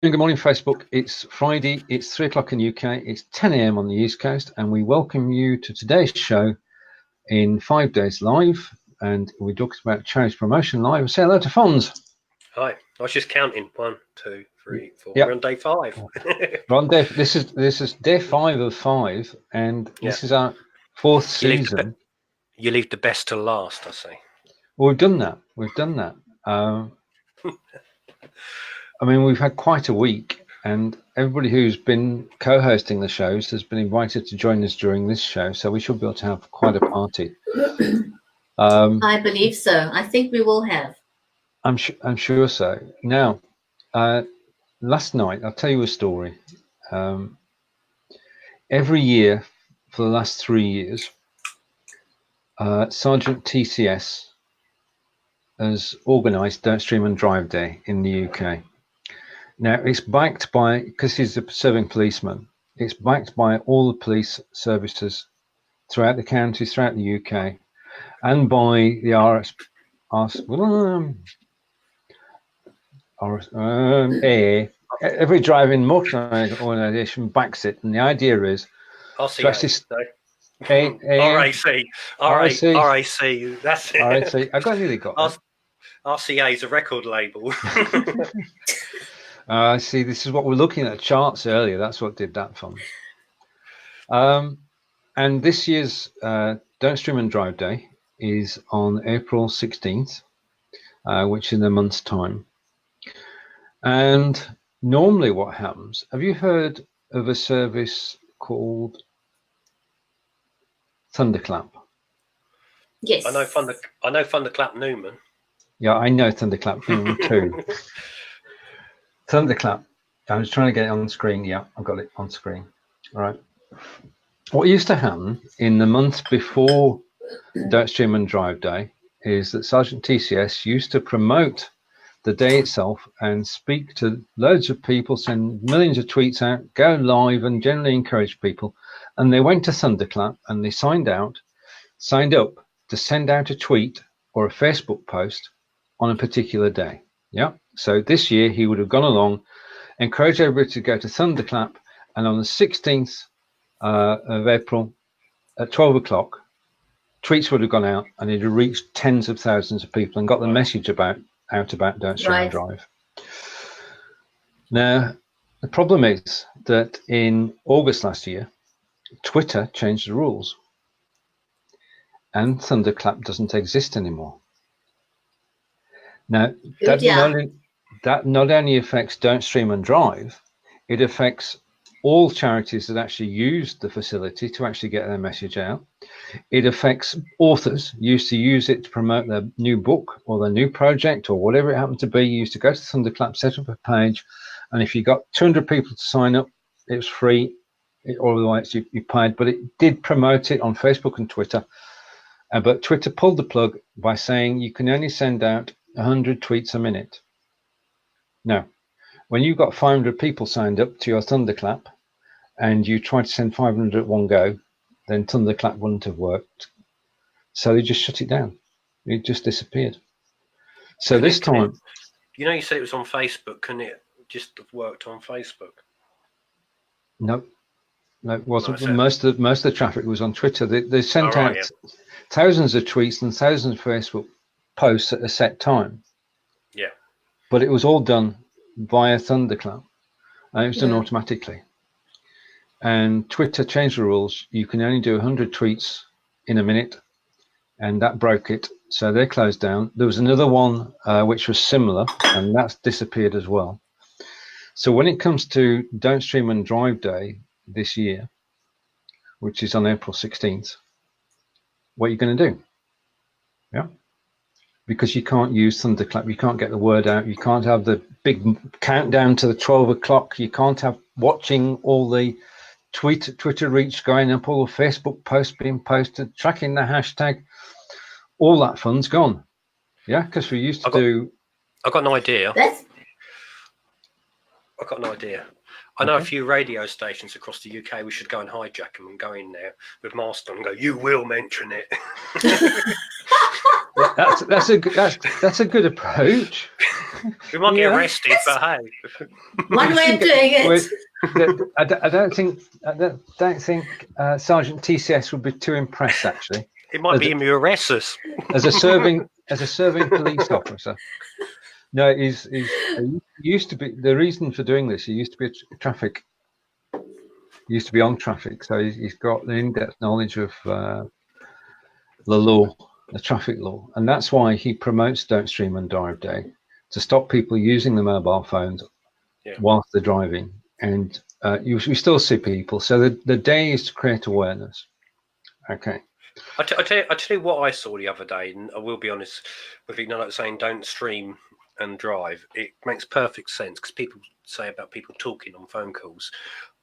Good morning, Facebook. It's Friday, it's 3 o'clock in the UK, it's 10 a.m. on the East Coast, and we welcome you to today's show in 5 days live. And we talked about charity promotion live. Say hello to Fonz. Hi, I was just counting 1, 2, 3, 4. Yep. We're on day 5. We're on day, this is day 5 of 5, and this is our 4th season. You leave the best to last, I say. Well, we've done that. I mean, we've had quite a week, and everybody who's been co-hosting the shows has been invited to join us during this show, so we should be able to have quite a party. I believe so. I think we will have. I'm sure so. Now, last night, I'll tell you a story. Every year for the last 3 years, Sergeant TCS has organised Don't Stream and Drive Day in the UK. Now, it's backed by, because he's a serving policeman, it's backed by all the police services throughout the counties, throughout the UK, and by the every driving motorised organisation backs it, and the idea is RAC, that's it. I nearly got that. RCA is a record label. See, this is what we're looking at charts earlier. That's what did that fun. And this year's Don't Stream and Drive Day is on April 16th, which is in a month's time. And normally what happens, have you heard of a service called Thunderclap? Yes. I know Thunderclap Newman. Yeah, I know Thunderclap Newman too. Thunderclap. I was trying to get it on screen. Yeah, I've got it on screen. All right. What used to happen in the month before Don't Stream and Drive Day is that Sergeant TCS used to promote the day itself and speak to loads of people, send millions of tweets out, go live, and generally encourage people. And they went to Thunderclap and they signed up to send out a tweet or a Facebook post on a particular day. Yeah. So this year he would have gone along, encouraged everybody to go to Thunderclap, and on the 16th of April at 12 o'clock, tweets would have gone out, and it had reached tens of thousands of people and got the message out about Don't Stream and Drive. Now, the problem is that in August last year, Twitter changed the rules, and Thunderclap doesn't exist anymore. Now, that not only affects Don't Stream and Drive, it affects all charities that actually use the facility to actually get their message out. It affects authors used to use it to promote their new book or their new project or whatever it happened to be. You used to go to Thunderclap, set up a page, and if you got 200 people to sign up, it was free, or otherwise you paid, but it did promote it on Facebook and Twitter. But Twitter pulled the plug by saying you can only send out 100 tweets a minute. Now, when you've got 500 people signed up to your Thunderclap and you try to send 500 at one go, then Thunderclap wouldn't have worked. So they just shut it down. It just disappeared. So this time... You said it was on Facebook. Couldn't it just have worked on Facebook? No, it wasn't. Most of the traffic was on Twitter. They sent out thousands of tweets and thousands of Facebook posts at a set time. Yeah. But it was all done via Thunderclap, and it was done automatically. And Twitter changed the rules. You can only do 100 tweets in a minute, and that broke it. So they closed down. There was another one which was similar, and that's disappeared as well. So when it comes to Don't Stream and Drive Day this year, which is on April 16th, what are you going to do? Yeah. Because you can't use Thunderclap, you can't get the word out, you can't have the big countdown to the 12 o'clock, you can't have watching all the Twitter reach going up, all the Facebook posts being posted, tracking the hashtag, all that fun's gone. Yeah, because we used to do... I've got an idea. I know a few radio stations across the UK. We should go and hijack them and go in there with Marston and go, you will mention it. That's a good approach. We might get arrested, but hey. One way of doing it. I don't think Sergeant TCS would be too impressed, actually. It might be him who arrests us. As a serving police officer. No, he used to be. The reason for doing this, he used to be He used to be on traffic, so he's got the in-depth knowledge of the law, the traffic law, and that's why he promotes Don't Stream and Drive Day, to stop people using the mobile phones whilst they're driving. And we still see people. So the day is to create awareness. Okay. I tell you what I saw the other day, and I will be honest with you, like saying don't stream and drive. It makes perfect sense because people say about people talking on phone calls.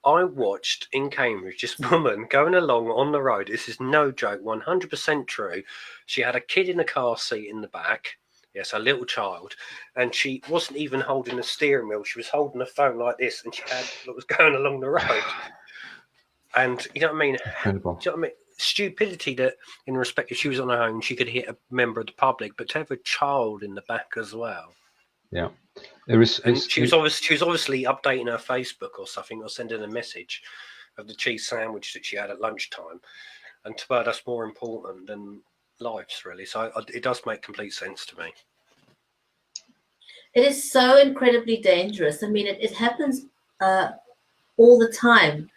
I watched in Cambridge this woman going along on the road. This is no joke, 100% true. She had a kid in a car seat in the back. Yes, a little child, and she wasn't even holding the steering wheel. She was holding the phone like this, and she was going along the road. And you know what I mean? Incredible. Do you know what I mean? Stupidity that, in respect, if she was on her own, she could hit a member of the public, but to have a child in the back as well. Yeah, she was obviously updating her Facebook or something, or sending a message of the cheese sandwich that she had at lunchtime, and to her that's more important than lives, really. So it does make complete sense to me. It is so incredibly dangerous. I mean, it happens all the time,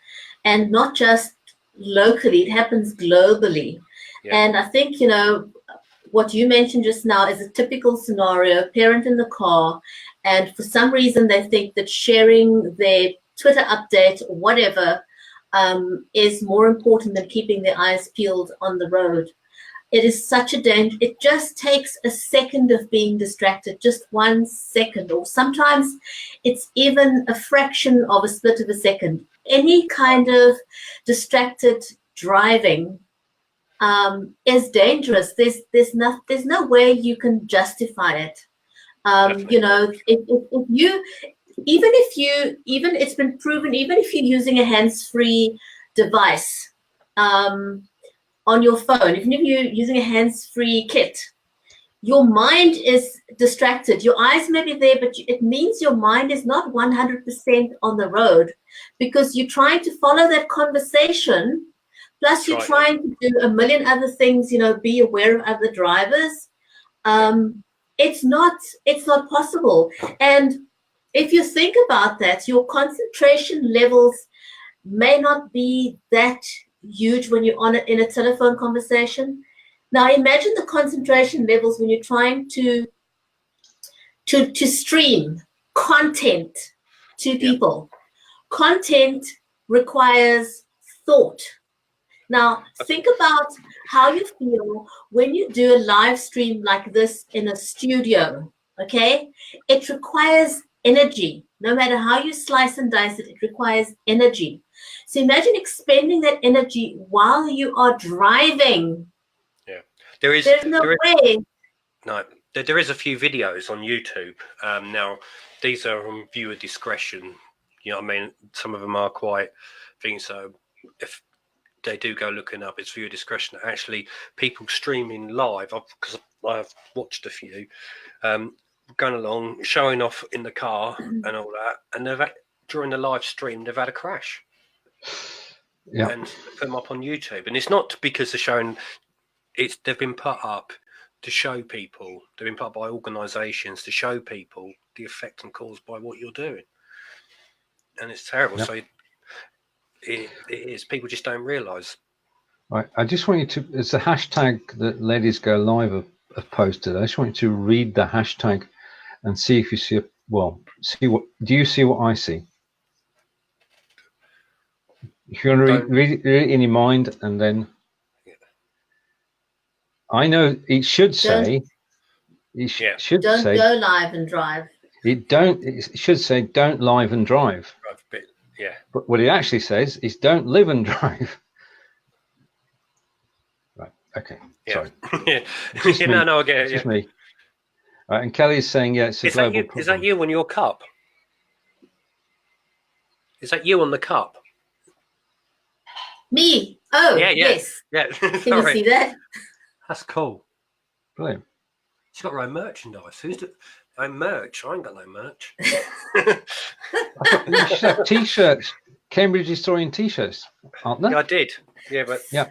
and not just locally, it happens globally. And I think, what you mentioned just now is a typical scenario: parent in the car, and for some reason they think that sharing their Twitter update or whatever is more important than keeping their eyes peeled on the road. It is such a danger. It just takes a second of being distracted, just 1 second, or sometimes it's even a fraction of a split of a second. Any kind of distracted driving is dangerous. There's no way you can justify it. Even it's been proven, even if you're using a hands-free device on your phone, even if you're using a hands-free kit, your mind is distracted. Your eyes may be there, but it means your mind is not 100% on the road, because you're trying to follow that conversation. Plus, you're trying to do a million other things, be aware of other drivers. It's not possible. And if you think about that, your concentration levels may not be that huge when you're in a telephone conversation. Now, imagine the concentration levels when you're trying to stream content to people. Content requires thought. Now, think about how you feel when you do a live stream like this in a studio, okay? It requires energy. No matter how you slice and dice it, it requires energy. So imagine expending that energy while you are driving. Yeah. There's no way. No, there is a few videos on YouTube. Now, these are on viewer discretion. You know what I mean? Some of them are quite things. So if they do go looking up, it's viewer discretion. Actually, people streaming live, because I've watched a few, going along, showing off in the car and all that, and during the live stream, they've had a crash. Yeah. And put them up on YouTube. And it's not because they're showing, they've been put up to show people, they've been put up by organisations to show people the effect and cause by what you're doing. And it's terrible. Yep. So it is. People just don't realise. Right. I just want you to, it's a hashtag that Ladies Go Live have posted. I just want you to read the hashtag and see if you see, do you see what I see? If you want to read it in your mind, and then I know it should say, don't go live and drive. It should say don't live and drive. Yeah. But what it actually says is don't live and drive. Right. Okay. Yeah. Sorry. Yeah. No, I get it. It's just me. Right. And Kelly is saying, it's a global problem. Is that you on your cup? Is that you on the cup? Me? Oh, yeah. Yes. Yeah. Can you see that? That's cool. Brilliant. She's got her own merchandise. merch. I ain't got no merch. I thought you should have T-shirts, Cambridge Historian T-shirts, aren't there? Yeah, I did. Yeah, but yeah,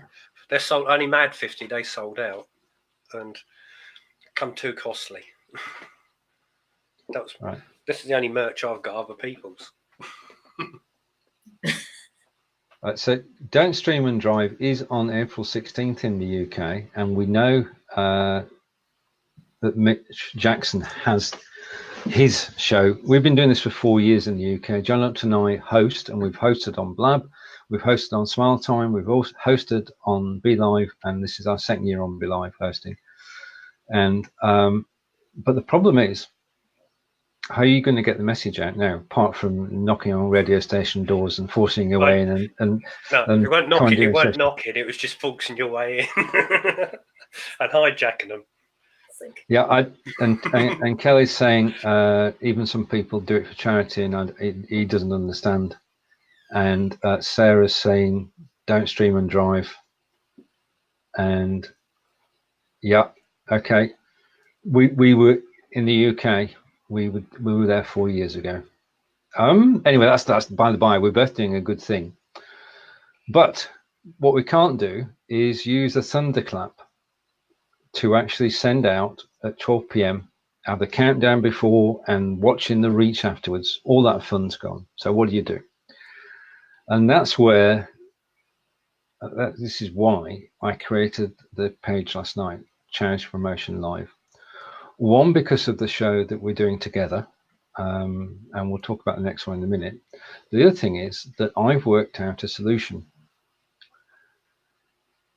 they're sold. Only Mad 50. They sold out and come too costly. That was right. This is the only merch I've got. Other people's. So Don't Stream and Drive is on April 16th in the UK, and we know that Mitch Jackson has his show. We've been doing this for 4 years in the UK. John Upton and I host, and we've hosted on Blab, we've hosted on Smile Time, we've also hosted on Be Live, and this is our second year on Be Live hosting. And but the problem is, how are you going to get the message out now, apart from knocking on radio station doors and forcing your way in? And it weren't knocking. It weren't knocking. It was just forcing your way in and hijacking them. Yeah, and Kelly's saying even some people do it for charity, and he doesn't understand. And Sarah's saying don't stream and drive. And yeah, okay, we were in the UK. We were there 4 years ago. Anyway, that's by the by. We're both doing a good thing. But what we can't do is use a thunderclap to actually send out at 12 p.m. have the countdown before and watching the reach afterwards. All that fun's gone. So what do you do? And that's where this is why I created the page last night, Charity Promotion Live. One, because of the show that we're doing together, and we'll talk about the next one in a minute. The other thing is that I've worked out a solution.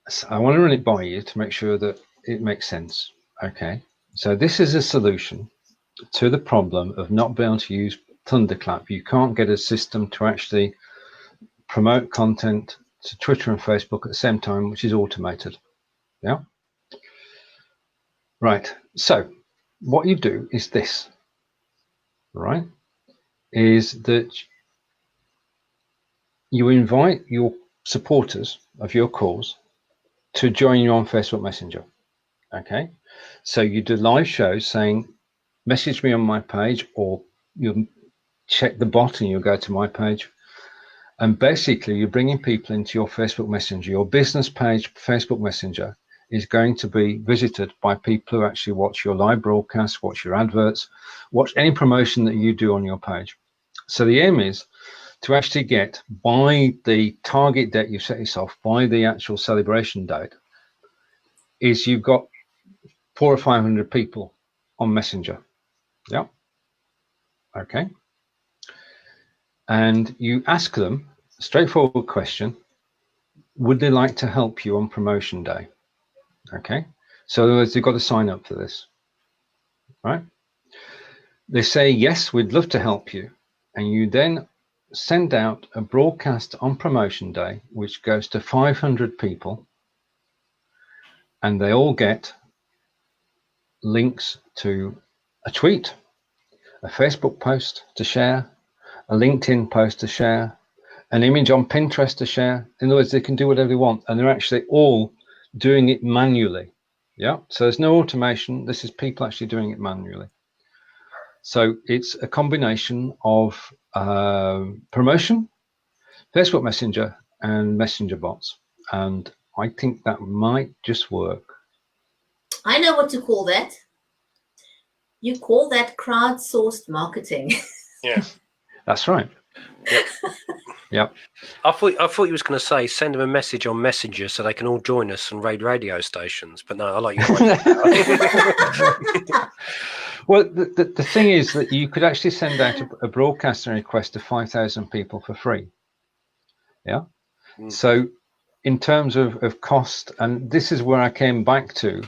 So I want to run it by you to make sure that it makes sense. Okay, so this is a solution to the problem of not being able to use Thunderclap. You can't get a system to actually promote content to Twitter and Facebook at the same time, which is automated. Yeah. Right. So what you do is this, right? Is that you invite your supporters of your cause to join you on Facebook Messenger. Okay. So you do live shows saying, message me on my page, or you check the bot and you'll go to my page. And basically you're bringing people into your Facebook Messenger. Your business page, Facebook Messenger, is going to be visited by people who actually watch your live broadcasts, watch your adverts, watch any promotion that you do on your page. So the aim is to actually get, by the target date you've set yourself, by the actual celebration date, is you've got 400 or 500 people on Messenger. Yeah. Okay. And you ask them a straightforward question: would they like to help you on promotion day? Okay. So in other words, you've got to sign up for this, right? They say, yes, we'd love to help you. And you then send out a broadcast on promotion day, which goes to 500 people. And they all get links to a tweet, a Facebook post to share, a LinkedIn post to share, an image on Pinterest to share. In other words, they can do whatever they want, and they're actually all doing it manually. Yeah, so there's no automation. This is people actually doing it manually. So it's a combination of promotion, Facebook Messenger, and Messenger bots. And I think that might just work. I know what to call that. You call that crowdsourced marketing. Yeah, that's right. Yep. Yep. I thought you was going to say send them a message on Messenger so they can all join us and raid radio stations. But no, I like you. Well, the thing is that you could actually send out a broadcasting request to 5,000 people for free. Yeah. So in terms of cost, and this is where I came back to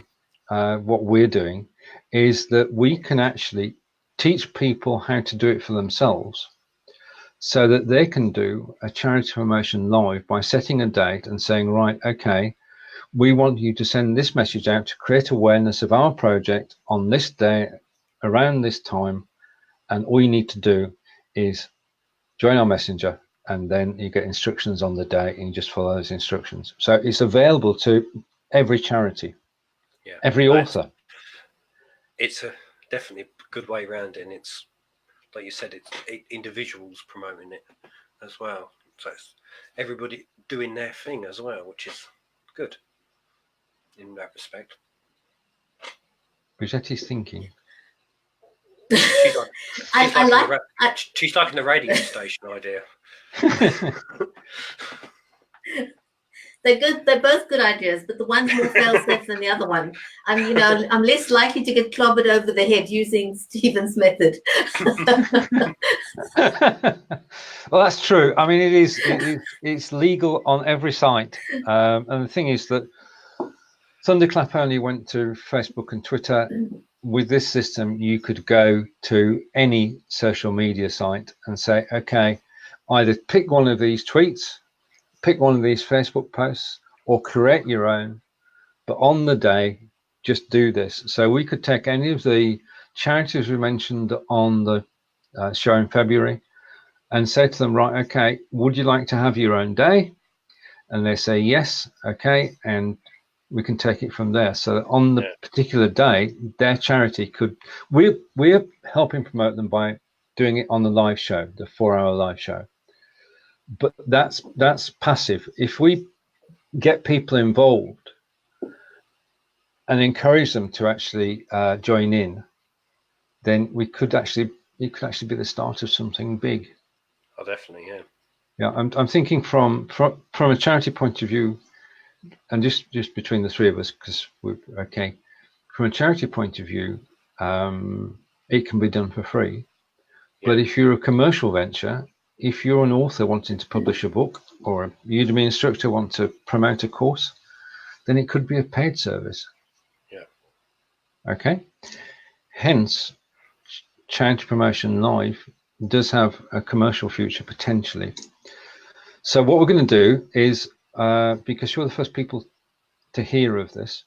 what we're doing, is that we can actually teach people how to do it for themselves, so that they can do a charity promotion live by setting a date and saying, right, okay, we want you to send this message out to create awareness of our project on this day, around this time, and all you need to do is join our messenger, and then you get instructions on the day and you just follow those instructions. So it's available to every charity, every author. It's definitely good way around it, and it's like you said, it's individuals promoting it as well. So it's everybody doing their thing as well, which is good in that respect. Bridgetti's thinking. She's liking the radio station idea. They're good. They're both good ideas, but the one's more fail-safe than the other one. I'm less likely to get clobbered over the head using Stephen's method. Well, that's true. I mean, it's legal on every site, and the thing is that Thunderclap only went to Facebook and Twitter. With this system, you could go to any social media site and say, okay, either pick one of these tweets, pick one of these Facebook posts, or create your own, but on the day, just do this. So we could take any of the charities we mentioned on the show in February and say to them, right, okay, would you like to have your own day? And they say yes, okay, and we can take it from there. So on the particular day, their charity could, we're helping promote them by doing it on the live show, the 4-hour live show. But that's passive. If we get people involved and encourage them to actually join in, then it could actually be the start of something big. Oh, definitely, yeah. Yeah, I'm thinking from a charity point of view, and just between the three of us, because we're okay. From a charity point of view, it can be done for free. Yeah. But if you're a commercial venture, if you're an author wanting to publish a book, or a Udemy instructor want to promote a course, then it could be a paid service. Yeah. Okay. Hence, charity promotion live does have a commercial future potentially. So what we're going to do is, because you're the first people to hear of this,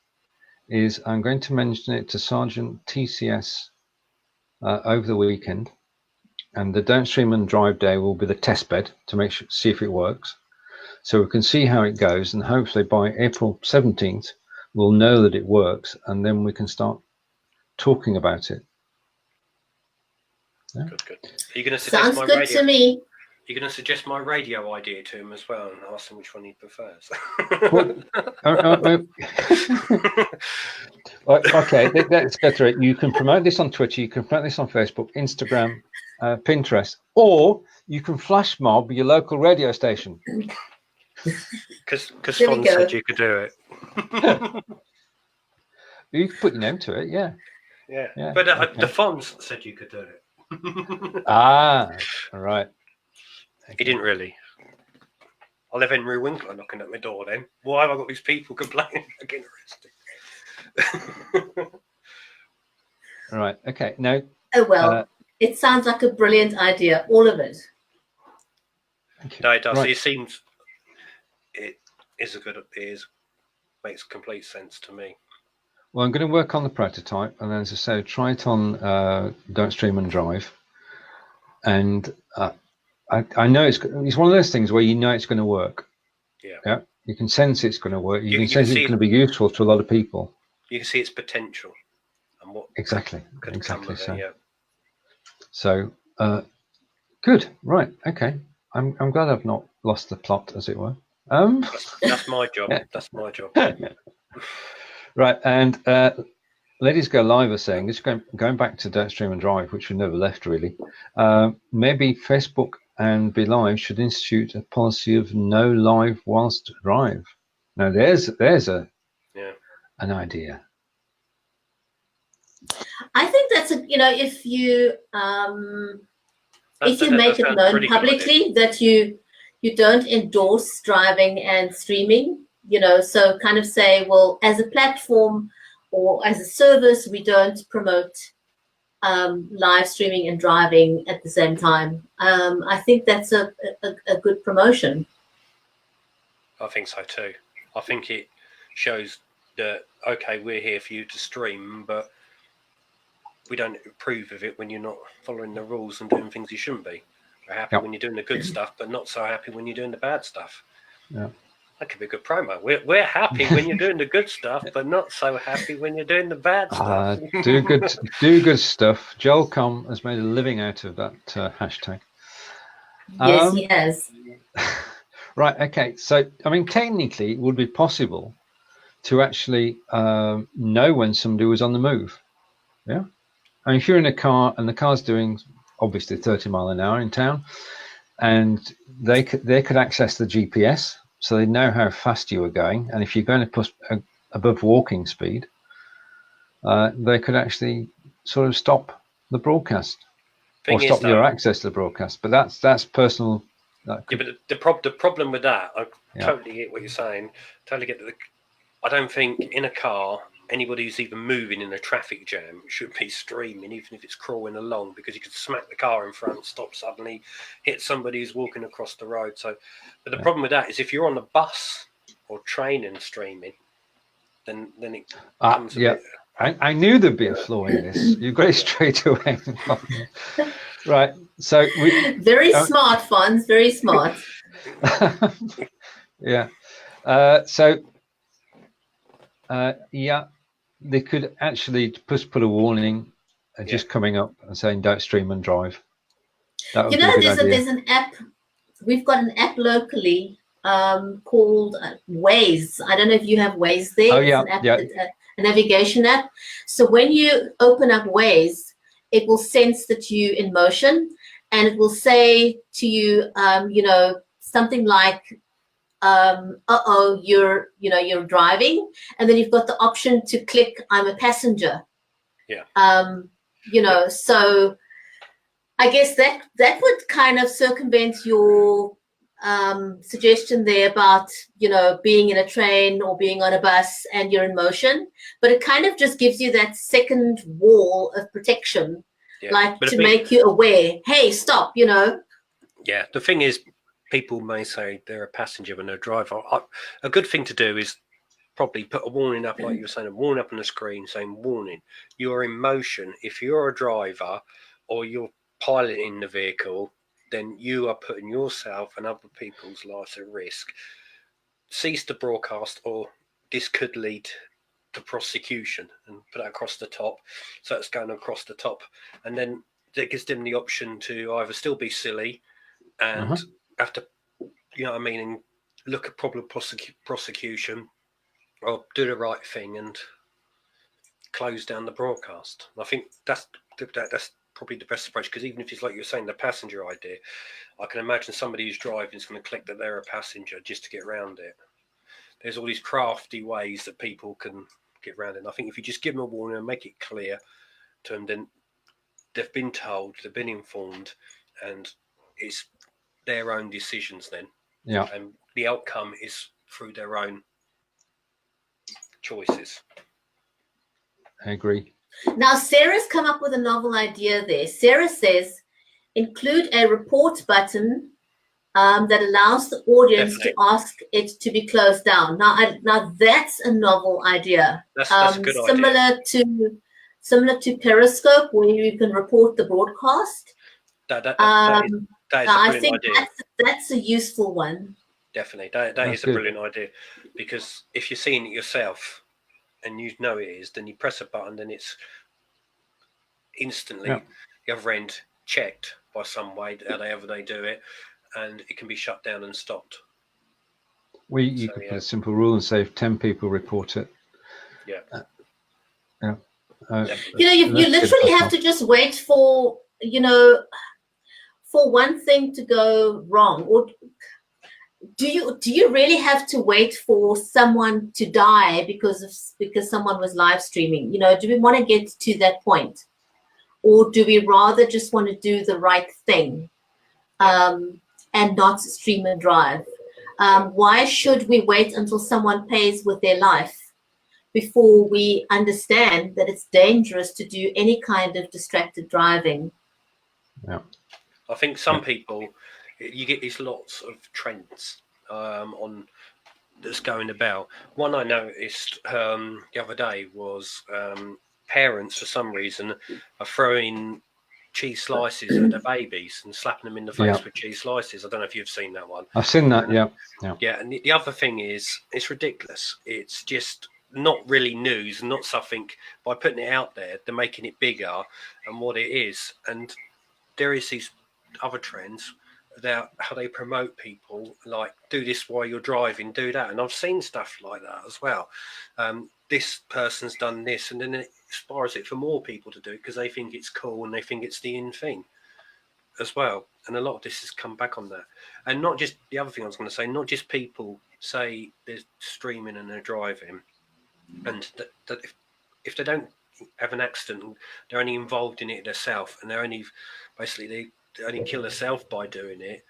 is I'm going to mention it to Sergeant TCS over the weekend, and the Don't Stream and Drive Day will be the test bed to see if it works. So we can see how it goes, and hopefully by April 17th, we'll know that it works, and then we can start talking about it. Yeah? Good. Are you going to suggest Sounds good to me. You're going to suggest my radio idea to him as well and ask him which one he prefers. Okay, let's go through it. You can promote this on Twitter, you can promote this on Facebook, Instagram, Pinterest, or you can flash mob your local radio station. Because Fonz said you could do it. You can put your name to it, yeah. Yeah. But the Fonz said you could do it. All right. He didn't really. I'll have Henry Winkler knocking at my door then. Why have I got these people complaining about getting arrested? All right. Okay. Now. Oh well, it sounds like a brilliant idea, all of it. No, it does. Right. It seems it is makes complete sense to me. Well, I'm going to work on the prototype, and then, as I say, try it on Don't Stream and Drive, and. I know it's one of those things where you know it's going to work. Yeah. You can sense it's going to work. You can sense it's going to be useful to a lot of people. You can see its potential and what exactly so. It, yeah. So good. Right. Okay. I'm glad I've not lost the plot, as it were. That's my job. Yeah. That's my job. Right. And Ladies Go Live are saying, this going back to Don't Stream and Drive, which we never left really, maybe Facebook and Be Live should institute a policy of no live whilst drive. Now there's an idea. I think that's if you make it known publicly that you don't endorse driving and streaming, so kind of say, well, as a platform or as a service, we don't promote live streaming and driving at the same time. I think that's a good promotion. I think so too. I think it shows that, okay, we're here for you to stream, but we don't approve of it when you're not following the rules and doing things you shouldn't be. We're happy when you're doing the good stuff, but not so happy when you're doing the bad stuff. Yeah. That could be a good promo. We're happy when you're doing the good stuff, but not so happy when you're doing the bad stuff. Do good stuff. Joel.com has made a living out of that hashtag. Yes, he has. Right. Okay. So, I mean, technically, it would be possible to actually know when somebody was on the move. Yeah. I mean, if you're in a car and the car's doing obviously 30 miles an hour in town, and they could access the GPS, so they know how fast you were going, and if you're going to push above walking speed, they could actually sort of stop the broadcast or stop your access to the broadcast. But that's personal. That could... Yeah, but the problem with that, I totally get what you're saying. Totally get that. I don't think in a car anybody who's even moving in a traffic jam should be streaming, even if it's crawling along, because you could smack the car in front, stop suddenly, hit somebody who's walking across the road. So, but the problem with that is if you're on a bus or train and streaming, then it comes a bit... I knew there'd be a flaw in this. You got it straight away. Right. So very smart, Fonz. Very smart. Yeah. They could actually just put a warning just coming up and saying don't stream and drive. You know, there's an app. We've got an app locally called Waze. I don't know if you have Waze there. Oh yeah, a navigation app. So when you open up Waze, it will sense that you're in motion, and it will say to you, something like, you're driving, and then you've got the option to click I'm a passenger. So I guess that would kind of circumvent your suggestion there about being in a train or being on a bus and you're in motion, but it kind of just gives you that second wall of protection, make you aware, hey, stop. The thing is, people may say they're a passenger when they're a driver. A good thing to do is probably put a warning up, like you were saying, a warning up on the screen saying, warning, you are in motion. If you're a driver or you're piloting the vehicle, then you are putting yourself and other people's lives at risk. Cease the broadcast, or this could lead to prosecution, and put that across the top. So it's going across the top. And then it gives them the option to either still be silly and have to, and look at probable prosecution, or do the right thing and close down the broadcast. And I think that's probably the best approach, because even if it's like you're saying, the passenger idea, I can imagine somebody who's driving is going to click that they're a passenger just to get around it. There's all these crafty ways that people can get around it. And I think if you just give them a warning and make it clear to them, then they've been told, they've been informed, and it's their own decisions then. Yeah. And the outcome is through their own choices. I agree. Now, Sarah's come up with a novel idea there. Sarah says, include a report button that allows the audience to ask it to be closed down. Now that's a novel idea. That's a good idea. Similar to Periscope, where you can report the broadcast. That is a brilliant idea. That's a useful one. Definitely. That is a brilliant idea, because if you're seeing it yourself and you know it is, then you press a button, then it's instantly the other end checked by some way, however they do it, and it can be shut down and stopped. You could put a simple rule and say if 10 people report it. Yeah. You literally have to just wait for one thing to go wrong, or do you really have to wait for someone to die because someone was live streaming? Do we want to get to that point, or do we rather just want to do the right thing and not stream and drive? Why should we wait until someone pays with their life before we understand that it's dangerous to do any kind of distracted driving? Yeah. I think some people, you get these lots of trends on that's going about. One I noticed the other day was parents, for some reason, are throwing cheese slices at the babies and slapping them in the face with cheese slices. I don't know if you've seen that one. I've seen that. Yeah. And the other thing is, it's ridiculous. It's just not really news, not something. By putting it out there, they're making it bigger and what it is. And there is these other trends about how they promote people, like do this while you're driving, do that. And I've seen stuff like that as well. This person's done this, and then it inspires it for more people to do it because they think it's cool and they think it's the in thing as well. And a lot of this has come back on that. And not just, the other thing I was going to say, not just people say they're streaming and they're driving, and that if they don't have an accident, they're only involved in it themselves, and they're only basically they only kill themselves by doing it.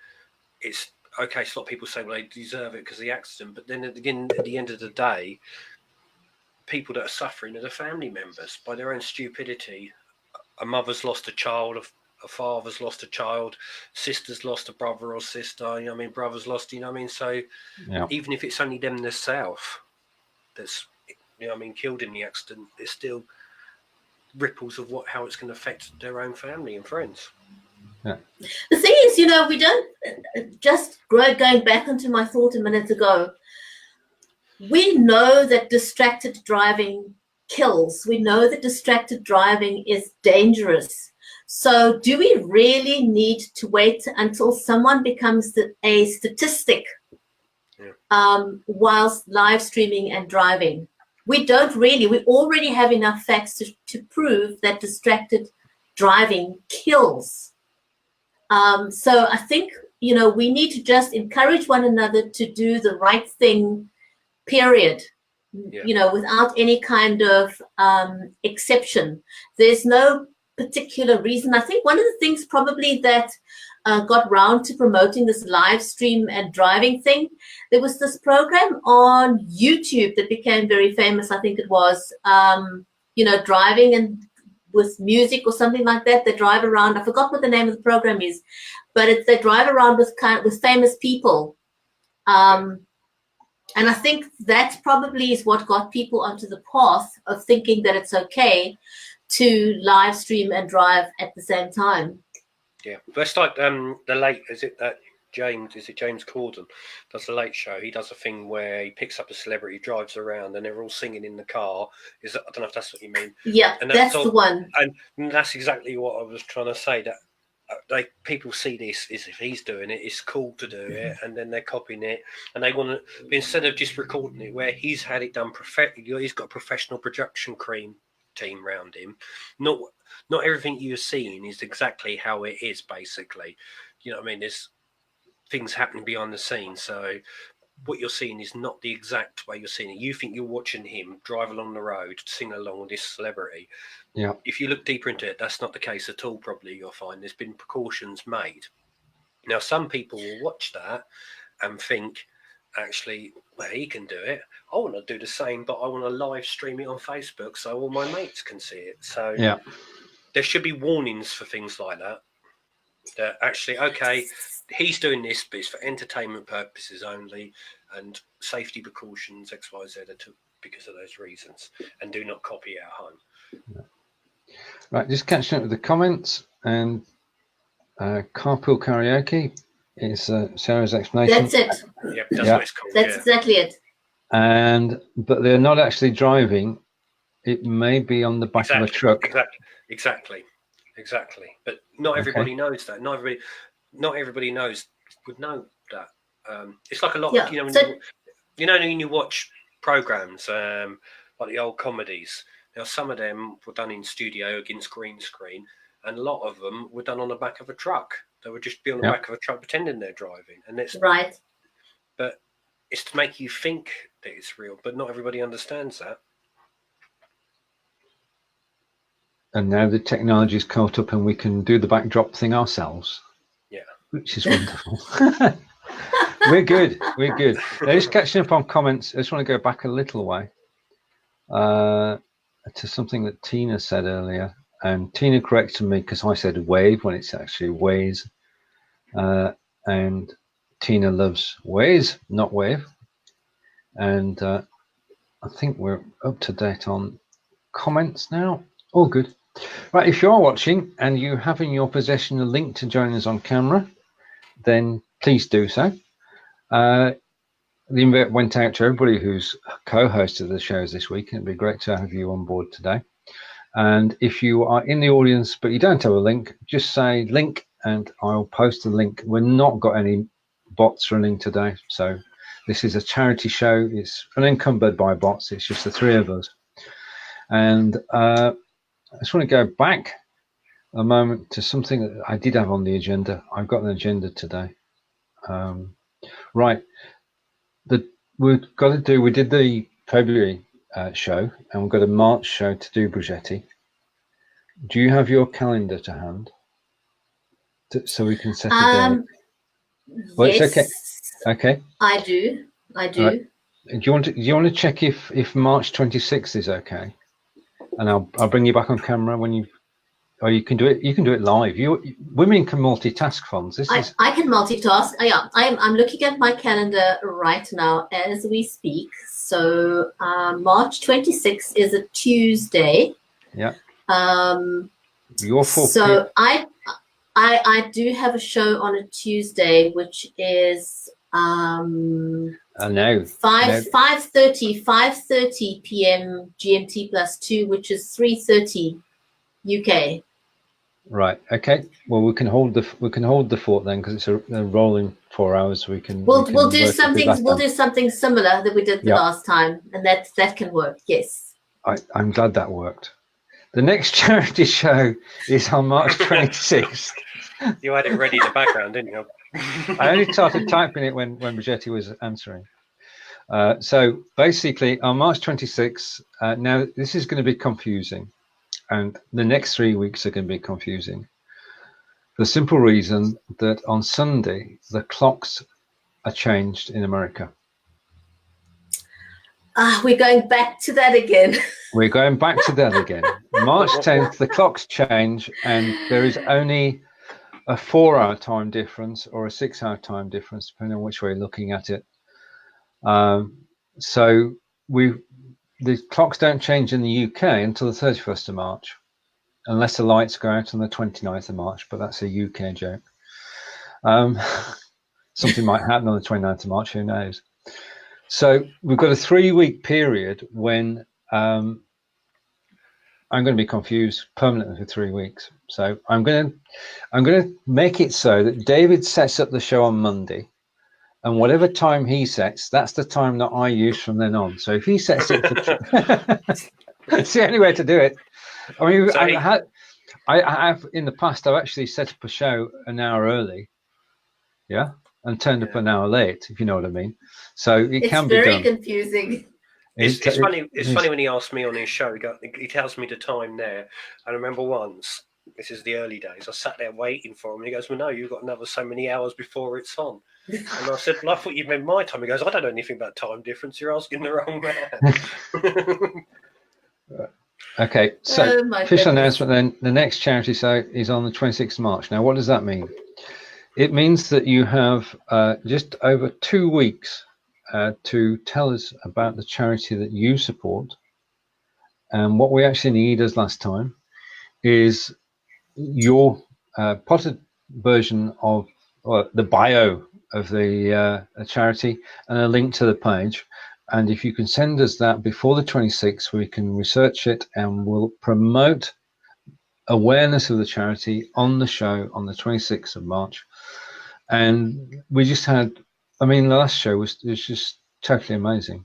It's okay. So a lot of people say, well, they deserve it because of the accident, but then again, at the end of the day, people that are suffering are the family members by their own stupidity. A mother's lost a child, a father's lost a child, sister's lost a brother or sister, you know what I mean, brother's lost, you know what I mean? So even if it's only them themselves that's, you know what I mean, killed in the accident, there's still ripples of how it's going to affect their own family and friends. The thing is, you know, we don't, just going back into my thought a minute ago, we know that distracted driving kills. We know that distracted driving is dangerous. So do we really need to wait until someone becomes a statistic whilst live streaming and driving? We don't really. We already have enough facts to prove that distracted driving kills. So I think, you know, we need to just encourage one another to do the right thing, period. You know, without any kind of exception. There's no particular reason. I think one of the things probably that got round to promoting this live stream and driving thing, there was this program on YouTube that became very famous. I think it was, you know, driving and with music or something like that. They drive around. I forgot what the name of the program is, but they drive around with famous people. And I think that probably is what got people onto the path of thinking that it's okay to live stream and drive at the same time. Yeah, but it's like the late, is it James Corden does the Late Show? He does a thing where he picks up a celebrity, drives around, and they're all singing in the car. I don't know if that's what you mean. Yeah, and that's the one. And that's exactly what I was trying to say. That people see this is if he's doing it, it's cool to do it, and then they're copying it, and they want to, instead of just recording it, where he's had it done he's got a professional production team around him. Not everything you're seeing is exactly how it is, basically. You know what I mean? There's things happening behind the scenes, so what you're seeing is not the exact way you're seeing it. You think you're watching him drive along the road, sing along with this celebrity. Yeah. If you look deeper into it, that's not the case at all. Probably you'll find there's been precautions made. Now, some people will watch that and think, actually, well, he can do it. I want to do the same, but I want to live stream it on Facebook so all my mates can see it. So there should be warnings for things like that. That actually, okay, he's doing this, but it's for entertainment purposes only, and safety precautions, X, Y, Z, because of those reasons, and do not copy it at home. Right, just catching up with the comments, and carpool karaoke is Sarah's explanation. That's it. Yep, that's what it's called. That's exactly it. But they're not actually driving. It may be on the back of a truck. Exactly. But not everybody knows that. Not everybody would know that. It's like a lot. You know, when you watch programs like the old comedies. Now, some of them were done in studio against green screen, and a lot of them were done on the back of a truck. They would just be on the back of a truck pretending they're driving, and it's right. But it's to make you think that it's real, but not everybody understands that. And now the technology's caught up and we can do the backdrop thing ourselves. Yeah. Which is wonderful. We're good. Now, just catching up on comments. I just want to go back a little way to something that Tina said earlier. And Tina corrected me because I said wave when it's actually ways. And Tina loves ways, not wave. And I think we're up to date on comments now. All good. Right, if you are watching and you have in your possession a link to join us on camera, then please do so. The invite went out to everybody who's co-hosted the shows this week. It'd be great to have you on board today. And if you are in the audience but you don't have a link, just say link and I'll post the link. We've not got any bots running today, so this is a charity show. It's unencumbered by bots. It's just the three of us. And I just want to go back a moment to something that I did have on the agenda. I've got an agenda today. Right. We did the February show, and we've got a March show to do, Bridgetti. Do you have your calendar to hand? So we can set a date? Well, yes, it's okay. Okay. I do. Right. Do you want to check if March 26th is okay? And I'll bring you back on camera when you. Or you can do it. You can do it live. Women can multitask, Fonz. I can multitask. Yeah, I'm looking at my calendar right now as we speak. So March 26th is a Tuesday. Yeah. So I do have a show on a Tuesday, which is 5:30 p.m. GMT +2, which is 3:30 UK. Right. Okay. Well, we can hold the fort then, because it's a rolling 4 hours. We'll do something similar that we did the last time, and that can work. Yes. I'm glad that worked. The next charity show is on March 26th. You had it ready in the background, didn't you? I only started typing it when Bridgetti was answering. So basically, on March 26th, now this is going to be confusing. And the next 3 weeks are going to be confusing. For the simple reason that on Sunday, the clocks are changed in America. We're going back to that again. We're going back to that again. March 10th, the clocks change, and there is only a 4-hour time difference or a 6-hour time difference, depending on which way you're looking at it. So the clocks don't change in the UK until the 31st of March, unless the lights go out on the 29th of March, but that's a UK joke. Something might happen on the 29th of March, who knows? So we've got a 3-week period when I'm going to be confused permanently for 3 weeks. So I'm going to make it so that David sets up the show on Monday, and whatever time he sets, that's the time that I use from then on. So if he sets it for it's the only way to do it. I mean, I have in the past, I've actually set up a show an hour early, and turned up an hour late, if you know what I mean. So it can be done. It's very confusing. It's funny. It's funny when he asked me on his show. He tells me the time there. I remember once. This is the early days. I sat there waiting for him, and he goes, "Well, no, you've got another so many hours before it's on." And I said, "Well, I thought you meant my time." He goes, "I don't know anything about time difference. You're asking the wrong man." Okay, so official announcement then. The next charity show is on the 26th of March. Now, what does that mean? It means that you have just over 2 weeks to tell us about the charity that you support. And what we actually need, as last time, is your potted version of the bio of the charity and a link to the page. And if you can send us that before the 26th, we can research it and we'll promote awareness of the charity on the show on the 26th of March. And we just had, I mean, the last show was just totally amazing.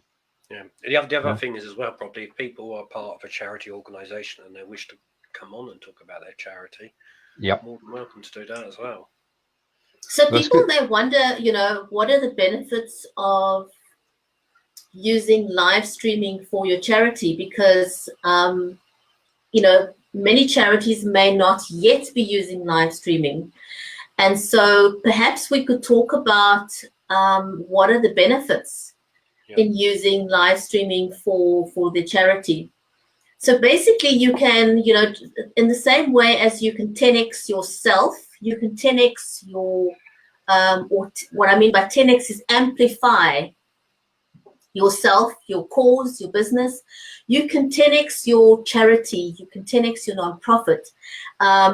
Yeah. The other thing is as well, probably, if people are part of a charity organisation and they wish to come on and talk about their charity, more than welcome to do that as well. So people, they wonder, what are the benefits of using live streaming for your charity? Because, many charities may not yet be using live streaming. And so perhaps we could talk about what are the benefits in using live streaming for the charity. So basically you can, in the same way as you can 10x yourself, you can 10x your, what I mean by 10x is amplify yourself, your cause, your business, you can 10x your charity, you can 10x your nonprofit.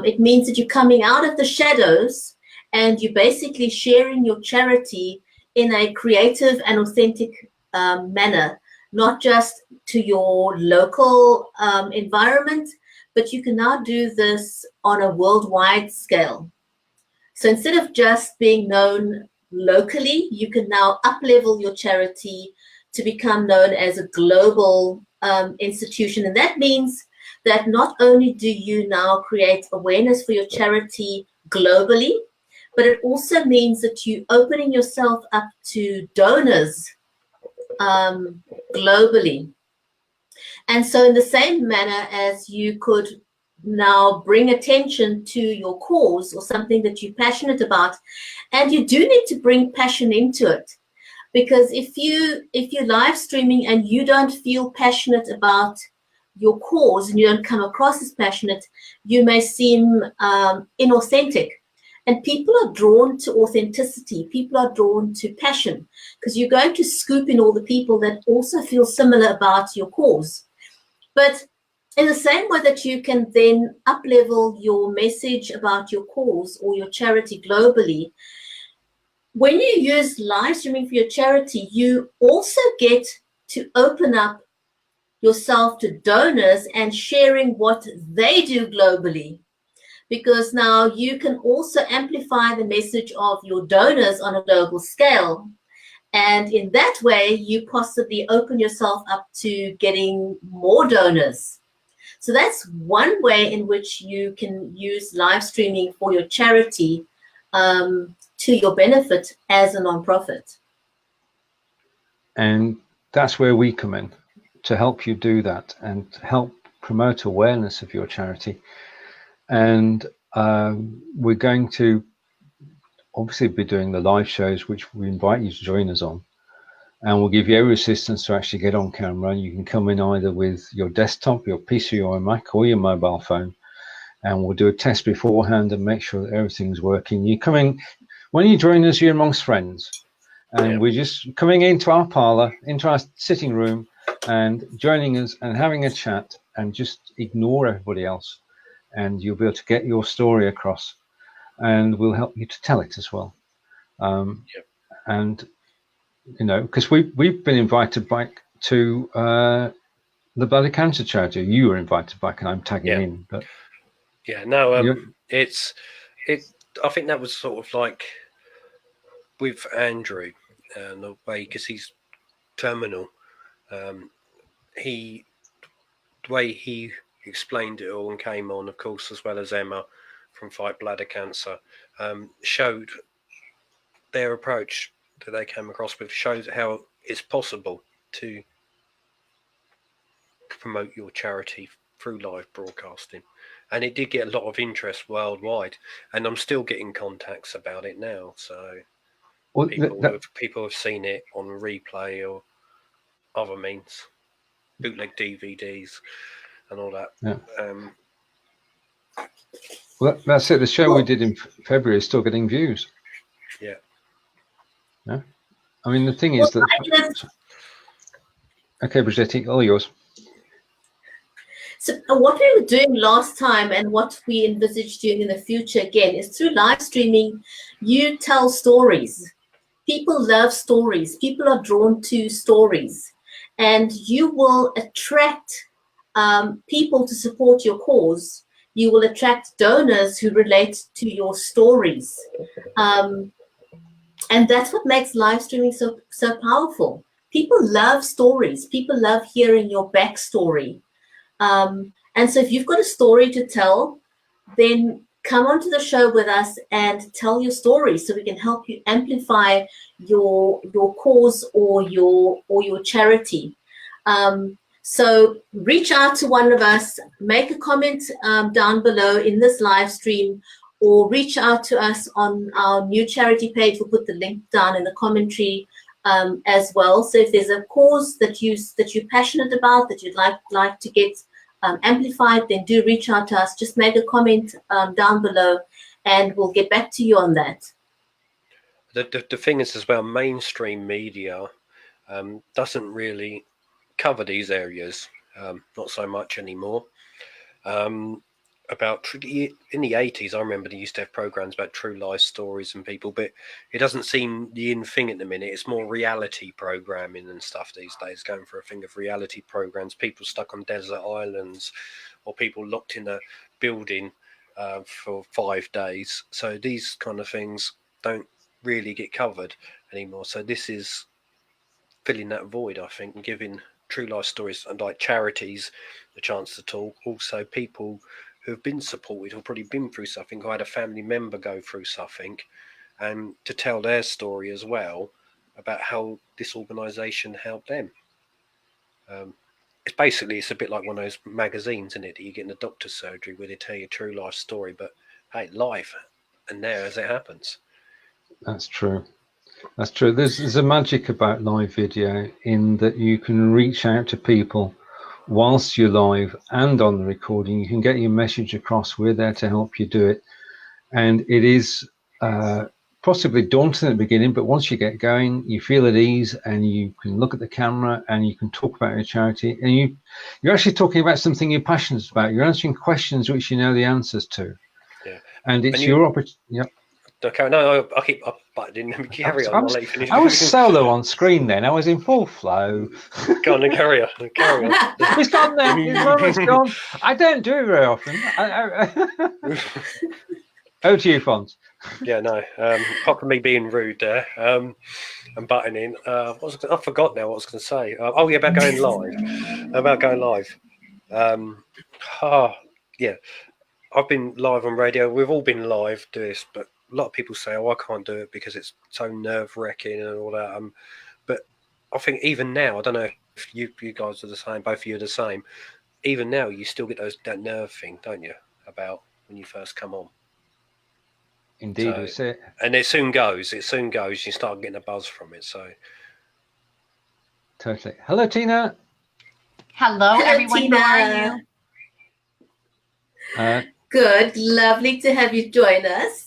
It means that you're coming out of the shadows and you're basically sharing your charity in a creative and authentic manner, not just to your local environment, but you can now do this on a worldwide scale. So instead of just being known locally, you can now up-level your charity to become known as a global institution. And that means that not only do you now create awareness for your charity globally, but it also means that you're opening yourself up to donors globally. And so in the same manner as you could now bring attention to your cause or something that you're passionate about, and you do need to bring passion into it, because if you're live streaming and you don't feel passionate about your cause and you don't come across as passionate, you may seem inauthentic. And people are drawn to authenticity. People are drawn to passion, because you're going to scoop in all the people that also feel similar about your cause. But in the same way that you can then up-level your message about your cause or your charity globally, when you use live streaming for your charity, you also get to open up yourself to donors and sharing what they do globally. Because now you can also amplify the message of your donors on a global scale. And in that way, you possibly open yourself up to getting more donors. So that's one way in which you can use live streaming for your charity to your benefit as a nonprofit. And that's where we come in, to help you do that and help promote awareness of your charity. And we're going to obviously be doing the live shows, which we invite you to join us on. And we'll give you every assistance to actually get on camera. And you can come in either with your desktop, your PC or Mac, or your mobile phone. And we'll do a test beforehand and make sure that everything's working. You come in, when you join us, you're amongst friends. And we're just coming into our parlor, into our sitting room, and joining us and having a chat, and just ignore everybody else. And you'll be able to get your story across, and we'll help you to tell it as well. And you know, because we've been invited back to the Bladder Cancer Charity. You were invited back, and I'm tagging in. But I think that was sort of like with Andrew, the way, because he's terminal. The way he explained it all and came on, of course, as well as Emma from Fight Bladder Cancer, showed their approach that they came across with, shows how it's possible to promote your charity through live broadcasting. And it did get a lot of interest worldwide, and I'm still getting contacts about it now. So people have seen it on replay or other means, bootleg DVDs and all that. Well, that's it. The show we did in February is still getting views. Yeah. I mean, the thing is that... Okay, Bridgetti, all yours. So what we were doing last time and what we envisage doing in the future again is through live streaming, you tell stories. People love stories. People are drawn to stories. And you will attract people to support your cause. You will attract donors who relate to your stories. And that's what makes live streaming so powerful. People love stories. People love hearing your backstory. And so if you've got a story to tell, then come onto the show with us and tell your story so we can help you amplify your cause or your charity. So reach out to one of us, make a comment down below in this live stream, or reach out to us on our new charity page. We'll put the link down in the commentary as well. So if there's a cause that you're passionate about, that you'd like to get amplified, then do reach out to us. Just make a comment down below and we'll get back to you on that. The thing is as well, mainstream media doesn't really cover these areas, not so much anymore. About in the 80s, I remember they used to have programs about true life stories and people, but it doesn't seem the in thing at the minute. It's more reality programming and stuff these days, going for a thing of reality programs, people stuck on desert islands or people locked in a building for 5 days. So these kind of things don't really get covered anymore. So this is filling that void, I think, and giving true life stories and like charities a chance to talk. Also people who've been supported or probably been through something, or had a family member go through something, and to tell their story as well about how this organisation helped them. It's a bit like one of those magazines, isn't it, that you get in the doctor's surgery where they tell you a true life story, but hey, live and there as it happens. That's true. That's true. There's a magic about live video in that you can reach out to people whilst you're live and on the recording. You can get your message across. We're there to help you do it. And it is possibly daunting at the beginning, but once you get going, you feel at ease and you can look at the camera and you can talk about your charity. And you're actually talking about something you're passionate about. You're answering questions which you know the answers to. Yeah. And it's your opportunity. Yeah. Okay, no, I keep up, but I didn't carry on. I was solo on screen then. I was in full flow. Go on and carry on. Carry on. He's gone then. His moment's gone. I don't do it very often. Over to you, Fonz. Yeah, no. Apart from me being rude there and butting in, I forgot now what I was going to say. About going live. Yeah. I've been live on radio. We've all been live do this, but a lot of people say, "Oh, I can't do it because it's so nerve-wracking and all that." But I think even now, I don't know if you guys are the same. Both of you are the same. Even now, you still get that nerve thing, don't you? About when you first come on. Indeed, that's it. And it soon goes. You start getting a buzz from it. So totally. Hello, Tina. Hello everyone. Tina. How are you? Good. Lovely to have you join us.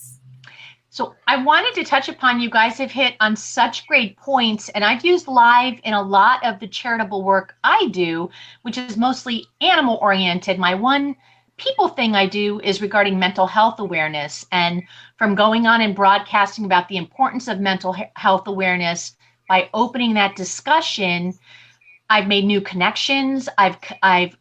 So I wanted to touch upon, you guys have hit on such great points, and I've used live in a lot of the charitable work I do, which is mostly animal oriented. My one people thing I do is regarding mental health awareness, and from going on and broadcasting about the importance of mental health awareness, by opening that discussion, I've made new connections. I've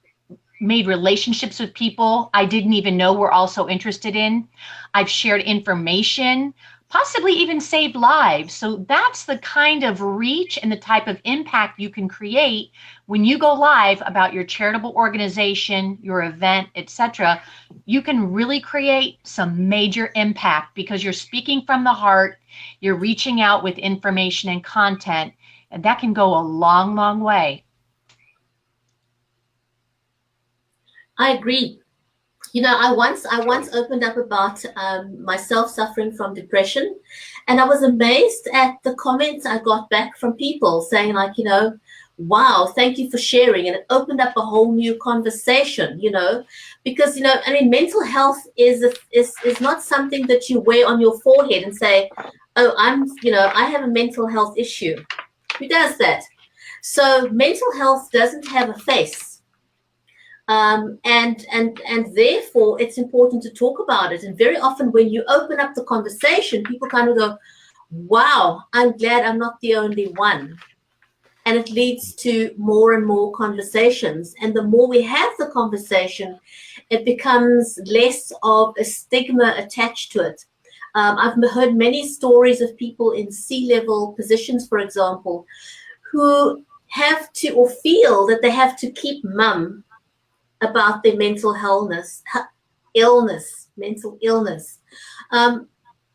made relationships with people I didn't even know were also interested in. I've shared information, possibly even saved lives. So that's the kind of reach and the type of impact you can create when you go live about your charitable organization, your event, etc. You can really create some major impact because you're speaking from the heart, you're reaching out with information and content, and that can go a long, long way. I agree. You know, I once opened up about myself suffering from depression, and I was amazed at the comments I got back from people saying, like, you know, wow, thank you for sharing. And it opened up a whole new conversation, you know, because, you know, I mean, mental health is not something that you wear on your forehead and say, oh, I have a mental health issue. Who does that? So mental health doesn't have a face. And therefore it's important to talk about it. And very often when you open up the conversation, people kind of go, wow, I'm glad I'm not the only one. And it leads to more and more conversations. And the more we have the conversation, it becomes less of a stigma attached to it. I've heard many stories of people in C-level positions, for example, who have to or feel that they have to keep mum about their mental illness,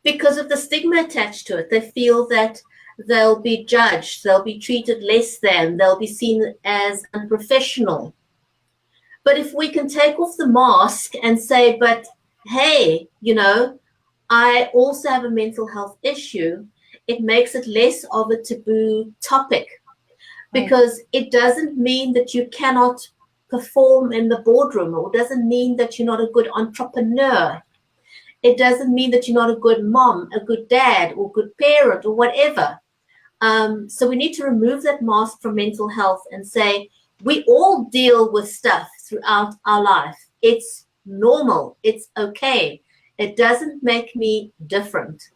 because of the stigma attached to it. They feel that they'll be judged, they'll be treated less than, they'll be seen as unprofessional. But if we can take off the mask and say, but hey, you know, I also have a mental health issue, it makes it less of a taboo topic, because it doesn't mean that you cannot perform in the boardroom, or doesn't mean that you're not a good entrepreneur. It doesn't mean that you're not a good mom, a good dad, or good parent, or whatever. So we need to remove that mask from mental health and say, we all deal with stuff throughout our life. It's normal. It's okay. It doesn't make me different.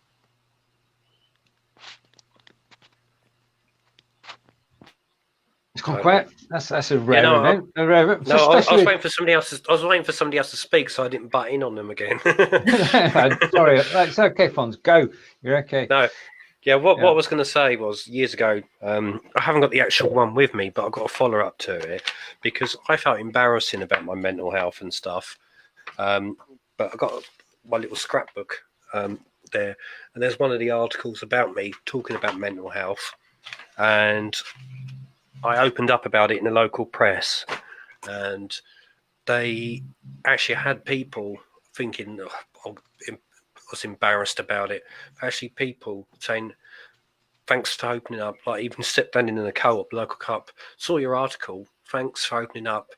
It's gone quiet. That's a rare no, event. A rare event. No, I was Especially- waiting for somebody else. I was waiting for somebody else to speak, so I didn't butt in on them again. Sorry, it's okay, Fonz. Go. You're okay. No, yeah. What I was going to say was years ago. I haven't got the actual one with me, but I've got a follow up to it because I felt embarrassing about my mental health and stuff. But I got my little scrapbook there, and there's one of the articles about me talking about mental health, and I opened up about it in the local press, and they actually had people thinking I was embarrassed about it. Actually, people saying, thanks for opening up, like even sit down in the co-op, local co-op, saw your article, thanks for opening up.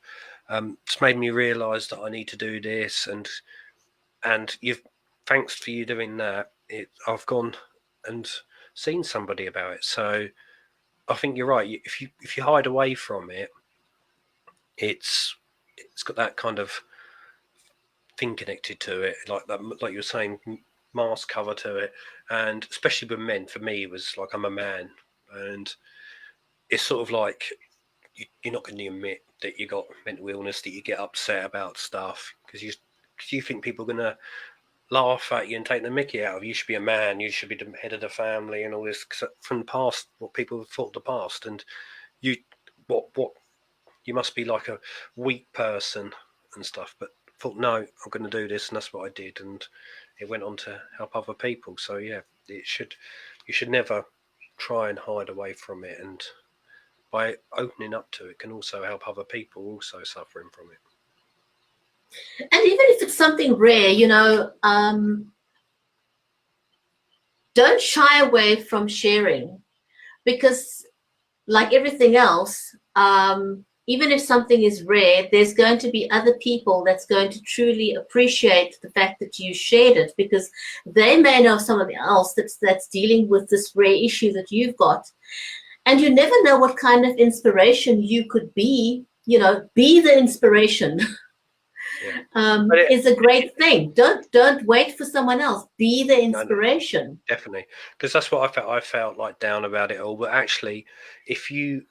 It's made me realise that I need to do this, and thanks for you doing that. I've gone and seen somebody about it. So I think you're right. If you hide away from it, it's got that kind of thing connected to it, like that, like you were saying, mask cover to it, and especially with men. For me, it was like I'm a man, and it's sort of like you're not going to admit that you got mental illness, that you get upset about stuff because you think people are going to laugh at you and take the mickey out of you. You should be a man, you should be the head of the family and all this from the past, what people have thought the past, and you must be like a weak person and stuff. But thought, no, I'm going to do this, and that's what I did, and it went on to help other people. So yeah, you should never try and hide away from it, and by opening up to it can also help other people also suffering from it. And even if it's something rare, don't shy away from sharing, because like everything else, even if something is rare, there's going to be other people that's going to truly appreciate the fact that you shared it, because they may know someone else that's dealing with this rare issue that you've got. And you never know what kind of inspiration you could be, be the inspiration. Yeah. Is a great thing. Don't wait for someone else. Be the inspiration. No, definitely, because that's what I felt. I felt like down about it all. But actually, if you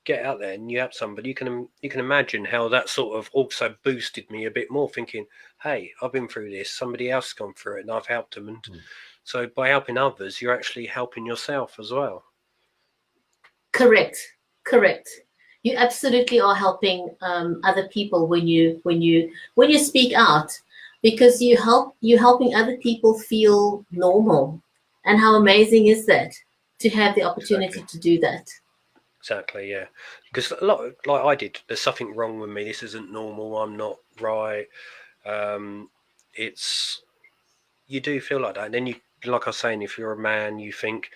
get out there and you have somebody, you can imagine how that sort of also boosted me a bit more. Thinking, hey, I've been through this. Somebody else has gone through it, and I've helped them. And so by helping others, you're actually helping yourself as well. Correct. You absolutely are helping other people when you speak out, because you're helping other people feel normal. And how amazing is that, to have the opportunity to do that? Exactly, yeah. Because a lot, like I did, there's something wrong with me. This isn't normal. I'm not right. You do feel like that, and then you, like I was saying, if you're a man, you think,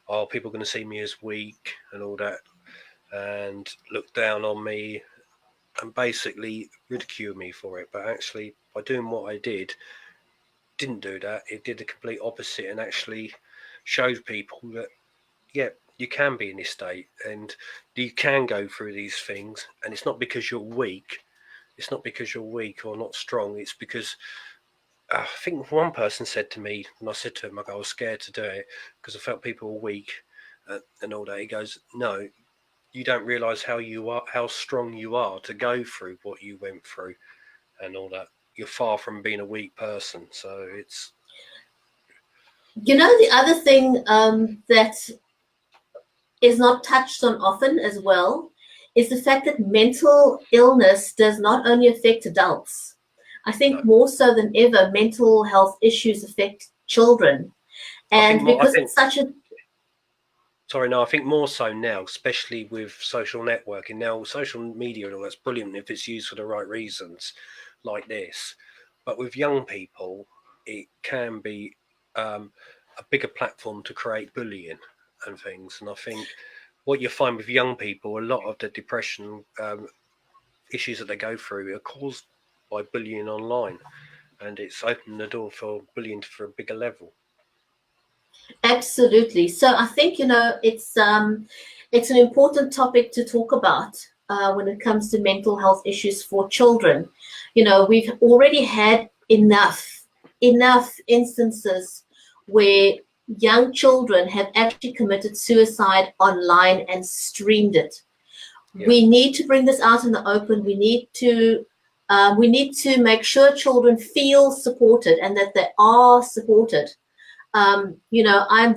oh, people are going to see me as weak and all that, and look down on me and basically ridicule me for it. But actually, by doing what I didn't do that. It did the complete opposite, and actually showed people that, yeah, you can be in this state and you can go through these things, and it's not because you're weak. It's not because you're weak or not strong. It's because I think one person said to me, and I said to him, I was scared to do it because I felt people were weak and all that. He goes, no, you don't realise how strong you are to go through what you went through and all that. You're far from being a weak person. So it's... The other thing that is not touched on often as well is the fact that mental illness does not only affect adults. I think more so than ever, mental health issues affect children. And it's such a... Sorry, no, I think more so now, especially with social networking. Now, social media and all that's brilliant if it's used for the right reasons, like this. But with young people, it can be a bigger platform to create bullying and things. And I think what you find with young people, a lot of the depression issues that they go through are caused by bullying online. And it's opened the door for bullying for a bigger level. Absolutely. So I think, it's an important topic to talk about when it comes to mental health issues for children. We've already had enough instances where young children have actually committed suicide online and streamed it. Yeah. We need to bring this out in the open. We need to make sure children feel supported and that they are supported. I'm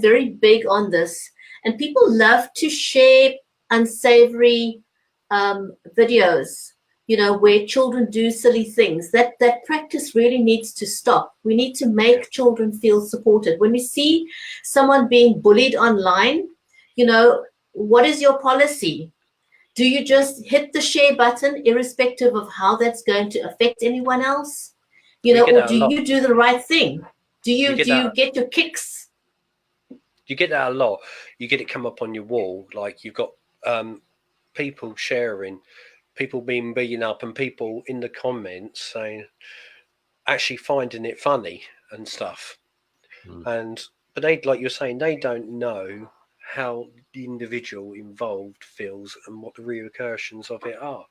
very big on this, and people love to share unsavory videos, where children do silly things. That practice really needs to stop. We need to make children feel supported. When we see someone being bullied online, what is your policy? Do you just hit the share button irrespective of how that's going to affect anyone else? Or do you do the right thing? Do you get your kicks? You get that a lot. You get it come up on your wall, like you've got people sharing, people being beaten up, and people in the comments saying, actually finding it funny and stuff. But they, like you're saying, they don't know how the individual involved feels and what the repercussions of it are.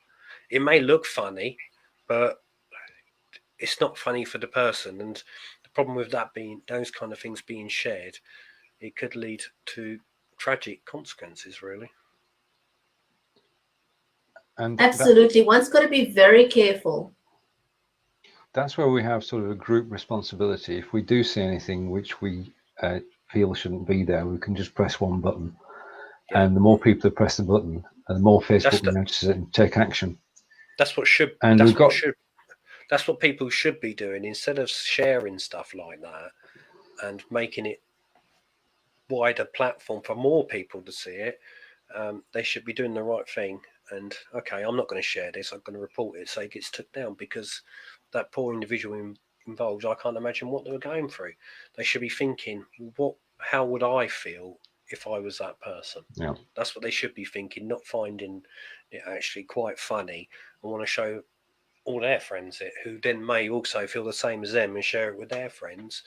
It may look funny, but it's not funny for the person. And the problem with that being, those kind of things being shared, it could lead to tragic consequences, really. And absolutely, one's got to be very careful. That's where we have sort of a group responsibility. If we do see anything which we feel shouldn't be there, we can just press one button. Yeah. And the more people that press the button, the more Facebook notices it and take action. That's what should. And that's what people should be doing, instead of sharing stuff like that and making it wider platform for more people to see it. They should be doing the right thing. And okay, I'm not going to share this. I'm going to report it so it gets took down, because that poor individual involved, I can't imagine what they were going through. They should be thinking, how would I feel if I was that person? Yeah. That's what they should be thinking, not finding it actually quite funny and want to show all their friends it, who then may also feel the same as them and share it with their friends.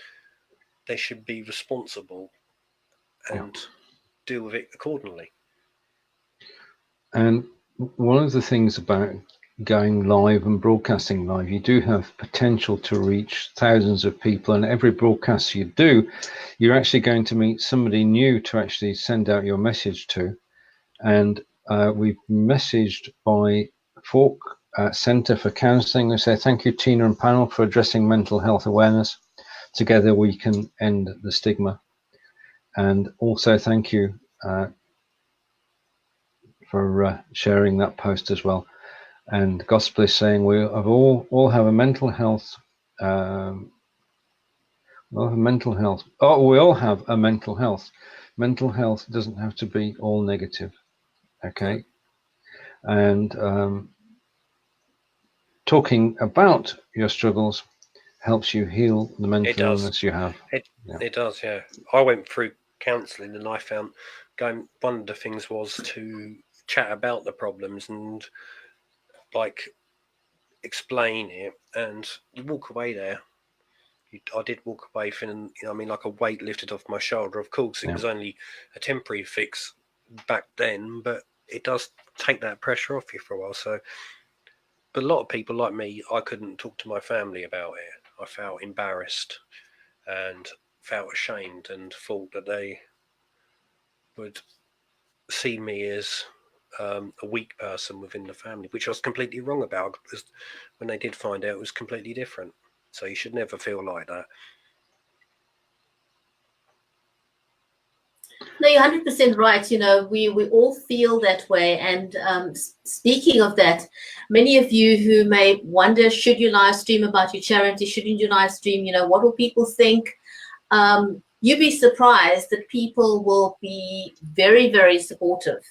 They should be responsible and deal with it accordingly. And one of the things about going live and broadcasting live, you do have potential to reach thousands of people, and every broadcast you do, you're actually going to meet somebody new to actually send out your message to. And we've messaged by Fork Centre for Counselling. They say, thank you, Tina and panel, for addressing mental health awareness. Together we can end the stigma. And also thank you for sharing that post as well. And Gospel is saying we have all have a mental health. We all have mental health. Oh, we all have a mental health. Mental health doesn't have to be all negative. Okay. And talking about your struggles helps you heal the mental illness you have. It does, yeah. I went through counselling and I found one of the things was to chat about the problems and like explain it, and you walk away there. I did walk away feeling, like a weight lifted off my shoulder. Of course, it was only a temporary fix back then, but it does take that pressure off you for a while. So, but a lot of people like me, I couldn't talk to my family about it. I felt embarrassed and felt ashamed and thought that they would see me as a weak person within the family, which I was completely wrong about, because when they did find out, it was completely different. So you should never feel like that. No, you're 100% right. We all feel that way. And speaking of that, many of you who may wonder, should you live stream about your charity? Shouldn't you live stream? What will people think? You'd be surprised that people will be very, very supportive.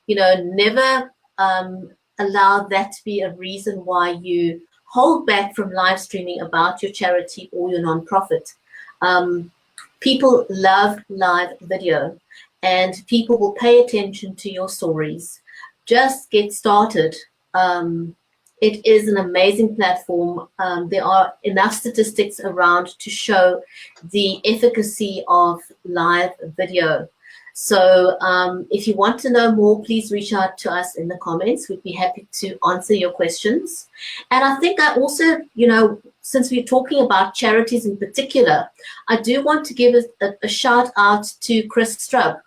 Never allow that to be a reason why you hold back from live streaming about your charity or your nonprofit. People love live video, and people will pay attention to your stories. Just get started. It is an amazing platform. There are enough statistics around to show the efficacy of live video. So if you want to know more, please reach out to us in the comments. We'd be happy to answer your questions. And I think I also, since we're talking about charities in particular, I do want to give a shout out to Chris Strub.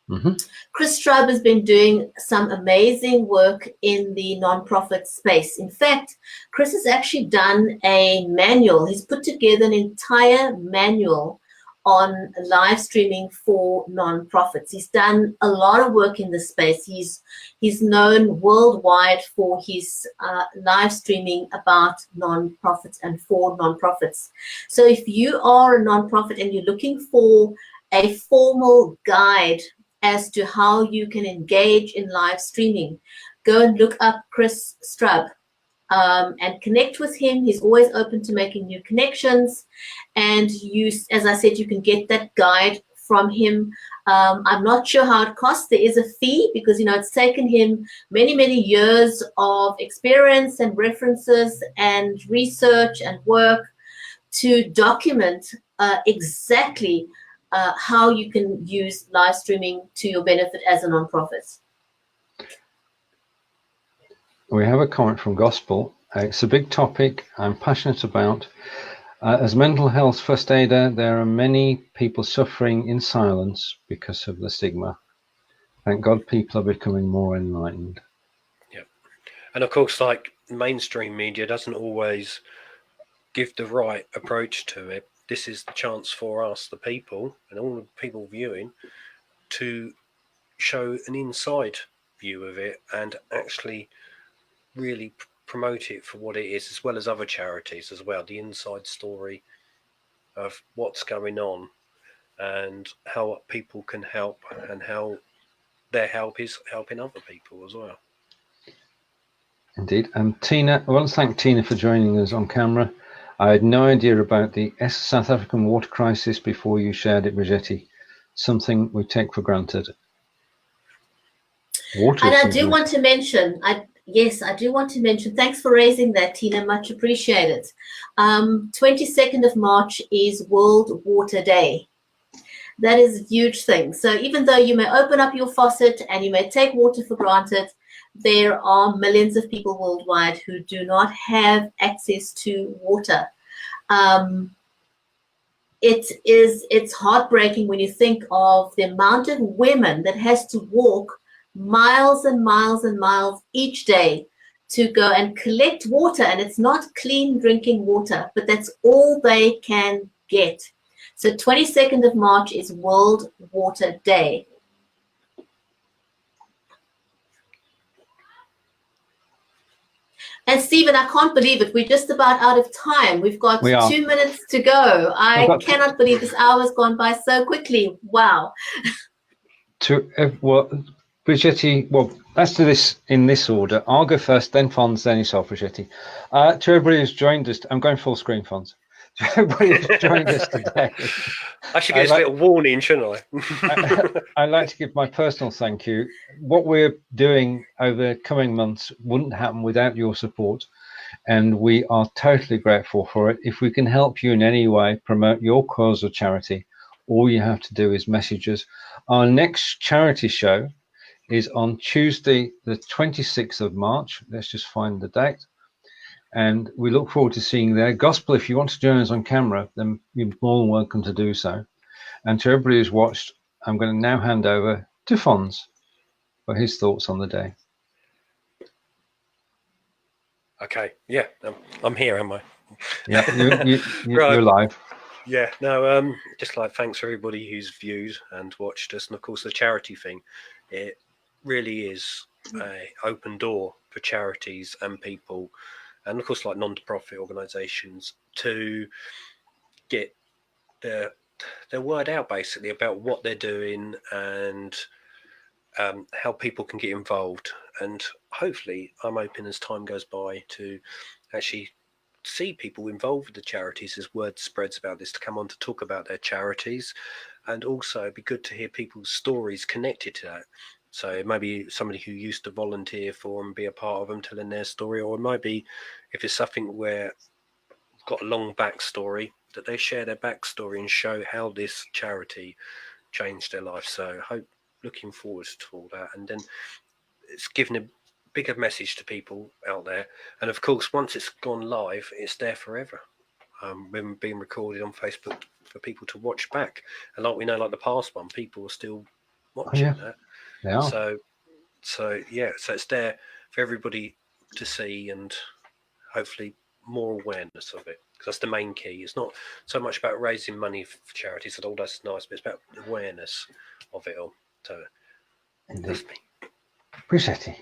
Mm-hmm. Chris Strub has been doing some amazing work in the nonprofit space. In fact, Chris has actually done a manual. He's put together an entire manual on live streaming for nonprofits. He's done a lot of work in this space. He's known worldwide for his live streaming about nonprofits and for nonprofits. So if you are a nonprofit and you're looking for a formal guide as to how you can engage in live streaming, go and look up Chris Strub. And connect with him. He's always open to making new connections. And as I said, you can get that guide from him. I'm not sure how it costs. There is a fee because, it's taken him many, many years of experience and references and research and work to document exactly how you can use live streaming to your benefit as a nonprofit. We have a comment from Gospel. It's a big topic I'm passionate about. As mental health first aider, there are many people suffering in silence because of the stigma. Thank God people are becoming more enlightened. Yeah. And of course, like mainstream media doesn't always give the right approach to it. This is the chance for us, the people, and all the people viewing, to show an inside view of it and actually really promote it for what it is, as well as other charities as well, the inside story of what's going on and how people can help and how their help is helping other people as well. Indeed. And Tina, I want to thank Tina for joining us on camera. I had no idea about the South African water crisis before you shared it, Bridgetti. Something we take for granted. Water. And I do want to mention, thanks for raising that, Tina, much appreciated. 22nd of March is World Water Day. That is a huge thing. So even though you may open up your faucet and you may take water for granted, there are millions of people worldwide who do not have access to water. It's heartbreaking when you think of the amount of women that has to walk miles and miles and miles each day to go and collect water, and it's not clean drinking water, but that's all they can get. So 22nd of March is World Water Day. And Stephen, I can't believe it. We're just about out of time. We've got 2 minutes to go. I cannot believe this hour has gone by so quickly. Wow. Bridgetti, let's do this in this order. I'll go first, then Fonz, then yourself, Bridgetti. To everybody who's joined us, I'm going full screen, Fonz. To everybody who's joined us today. I should give a little warning, shouldn't I? I'd like to give my personal thank you. What we're doing over the coming months wouldn't happen without your support, and we are totally grateful for it. If we can help you in any way, promote your cause or charity, all you have to do is message us. Our next charity show is on Tuesday, the 26th of March. Let's just find the date. And we look forward to seeing you there. Gospel, if you want to join us on camera, then you're more than welcome to do so. And to everybody who's watched, I'm going to now hand over to Fonz for his thoughts on the day. Okay, yeah, I'm here, am I? Yeah, you're live. Yeah, no, just like thanks for everybody who's viewed and watched us. And of course, the charity thing, it really is an open door for charities and people, and of course, like non-profit organisations, to get their word out basically about what they're doing and how people can get involved. And hopefully, I'm hoping as time goes by to actually see people involved with the charities as word spreads about this, to come on to talk about their charities. And also it'd be good to hear people's stories connected to that, So it might be somebody who used to volunteer for and be a part of them, telling their story, or it might be if it's something where we've got a long backstory, that they share their backstory and show how this charity changed their life. So looking forward to all that, and then it's giving a bigger message to people out there. And of course, once it's gone live, it's there forever. Been being recorded on Facebook for people to watch back, and like we know, like the past one, people are still watching that. Yeah. So it's there for everybody to see, and hopefully more awareness of it, because that's the main key. It's not so much about raising money for charities and all that's nice, but it's about awareness of it all. So that's me. Bridgetti.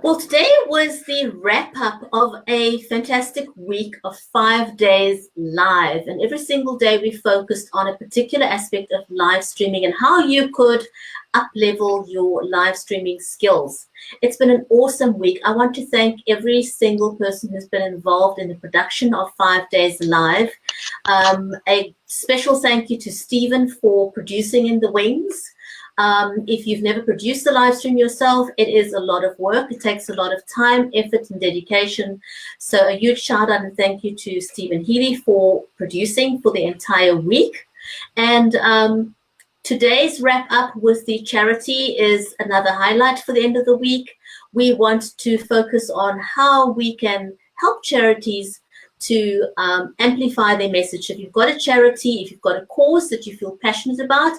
Well, today was the wrap-up of a fantastic week of 5 days live. And every single day we focused on a particular aspect of live streaming and how you could up-level your live streaming skills. It's been an awesome week. I want to thank every single person who's been involved in the production of 5 days live. A special thank you to Stephen for producing in the wings. If you've never produced a live stream yourself, it is a lot of work. It takes a lot of time, effort, and dedication. So a huge shout out and thank you to Stephen Healey for producing for the entire week. And today's wrap up with the charity is another highlight for the end of the week. We want to focus on how we can help charities to amplify their message. If you've got a charity, if you've got a cause that you feel passionate about,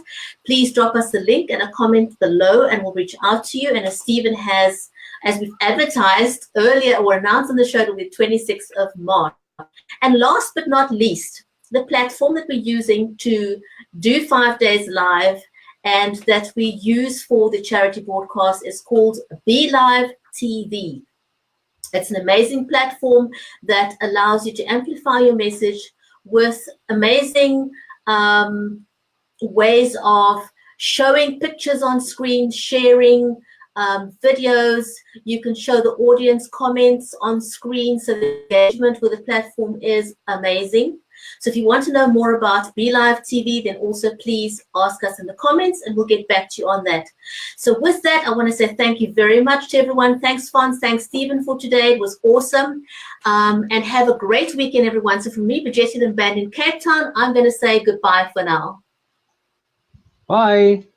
please drop us a link and a comment below and we'll reach out to you. And as Stephen has, as we've advertised earlier or announced on the show, it'll be 26th of March. And last but not least, the platform that we're using to do 5 days live and that we use for the charity broadcast is called BeLive TV. It's an amazing platform that allows you to amplify your message with amazing ways of showing pictures on screen, sharing videos. You can show the audience comments on screen, so the engagement with the platform is amazing. So if you want to know more about BeLive TV, then also please ask us in the comments and we'll get back to you on that. So with that, I want to say thank you very much to everyone. Thanks, Fonz. Thanks, Stephen, for today. It was awesome. And have a great weekend, everyone. So from me, Bridgetti and Banda in Cape Town, I'm going to say goodbye for now. Bye.